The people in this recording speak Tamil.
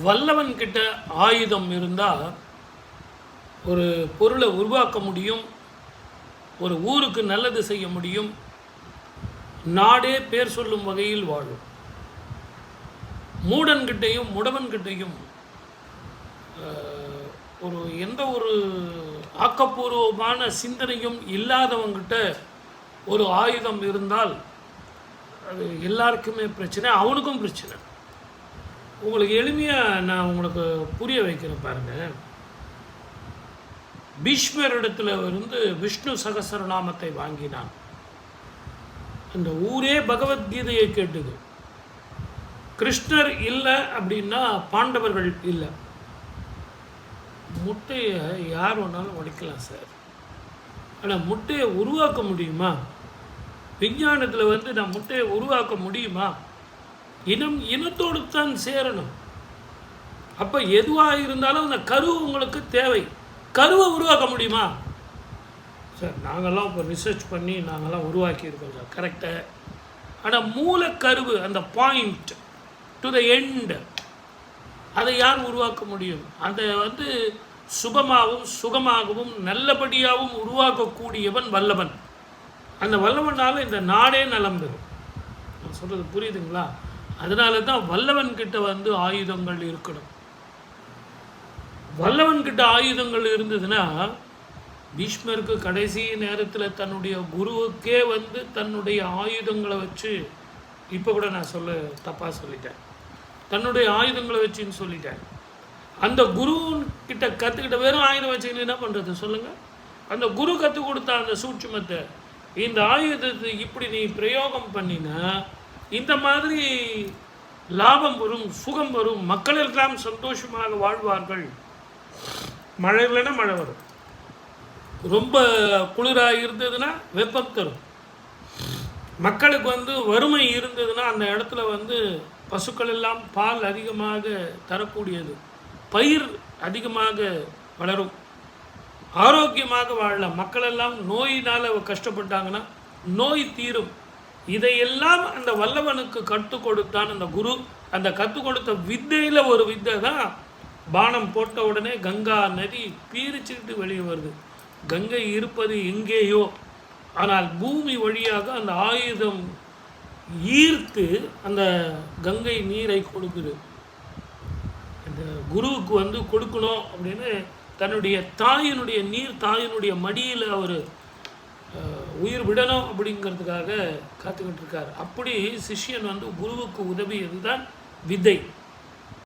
வல்லவன் கிட்ட ஆயுதம் இருந்தால் ஒரு பொருளை உருவாக்க முடியும், ஒரு ஊருக்கு நல்லது செய்ய முடியும், நாடே பேர் சொல்லும் வகையில் வாழும். மூடன்கிட்டையும் முடவன்கிட்டையும் எந்த ஒரு ஆக்கப்பூர்வமான சிந்தனையும் இல்லாதவங்கிட்ட ஒரு ஆயுதம் இருந்தால் அது எல்லாருக்குமே பிரச்சனை, அவனுக்கும் பிரச்சனை. உங்களுக்கு எளிமையாக நான் உங்களுக்கு புரிய வைக்கிறேன் பாருங்கள். பீஷ்மரிடத்தில் இருந்து விஷ்ணு சகசரநாமத்தை வாங்கினான். அந்த ஊரே பகவத்கீதையை கேட்டுது. கிருஷ்ணர் இல்லை அப்படின்னா பாண்டவர்கள் இல்லை. முட்டையை யார் வேணாலும் உடைக்கலாம் சார், ஆனால் முட்டையை உருவாக்க முடியுமா? விஞ்ஞானத்தில் நான் முட்டையை உருவாக்க முடியுமா? இனத்தோடு தான் சேரணும். அப்போ எதுவாக இருந்தாலும் அந்த கரு உங்களுக்கு தேவை. கருவை உருவாக்க முடியுமா சார்? நாங்கள்லாம் இப்போ ரிசர்ச் பண்ணி நாங்கள்லாம் உருவாக்கியிருக்கோம் சார், கரெக்டு. ஆனால் மூலக்கருவு, அந்த பாயிண்ட் டு த எண்ட், அதை யார் உருவாக்க முடியும்? அதை சுபமாகவும் சுகமாகவும் நல்லபடியாகவும் உருவாக்கக்கூடியவன் வல்லவன். அந்த வல்லவனால் இந்த நாடே நலம் பெறும். நான் சொல்கிறது புரியுதுங்களா? அதனால தான் வல்லவன்கிட்ட ஆயுதங்கள் இருக்கணும். வல்லவன்கிட்ட ஆயுதங்கள் இருந்ததுன்னா பீஷ்மருக்கு கடைசி நேரத்தில் தன்னுடைய குருவுக்கே தன்னுடைய ஆயுதங்களை வச்சு, இப்போ கூட நான் தப்பாக சொல்லிட்டேன், தன்னுடைய ஆயுதங்களை வச்சுன்னு சொல்லிட்டேன். அந்த குருக்கிட்ட கற்றுக்கிட்ட வெறும் ஆயுதம் வச்சுக்கிட்டு என்ன பண்ணுறது சொல்லுங்கள்? அந்த குரு கற்றுக் கொடுத்த அந்த சூட்சுமத்தை, இந்த ஆயுதத்தை இப்படி நீ பிரயோகம் பண்ணினா இந்த மாதிரி லாபம் வரும், சுகம் வரும், மக்கள் எல்லாம் சந்தோஷமாக வாழ்வார்கள். மழை இல்லைன்னா மழை வரும், ரொம்ப குளிராக இருந்ததுன்னா வெப்பம் தரும், மக்களுக்கு வறுமை இருந்ததுன்னா அந்த இடத்துல பசுக்கள் எல்லாம் பால் அதிகமாக தரக்கூடியது, பயிர் அதிகமாக வளரும், ஆரோக்கியமாக வாழலாம். மக்கள் எல்லாம் நோயினால் கஷ்டப்பட்டாங்கன்னா நோய் தீரும். இதையெல்லாம் அந்த வல்லவனுக்கு கற்றுக் கொடுத்தான் அந்த குரு. அந்த கற்றுக் கொடுத்த வித்தையில் ஒரு வித்தை தான் பானம் போட்ட உடனே கங்கா நதி பீரிச்சுக்கிட்டு வெளியே வருது. கங்கை இருப்பது எங்கேயோ, ஆனால் பூமி வழியாக அந்த ஆயுதம் ஈர்த்து அந்த கங்கை நீரை கொடுக்குது. அந்த குருவுக்கு கொடுக்கணும் அப்படின்னு தன்னுடைய தாயினுடைய நீர், தாயினுடைய மடியில் அவர் உயிர் விடணும் அப்படிங்கிறதுக்காக காத்துக்கிட்டு இருக்கார். அப்படி சிஷ்யன் குருவுக்கு உதவியது தான் வித்தை.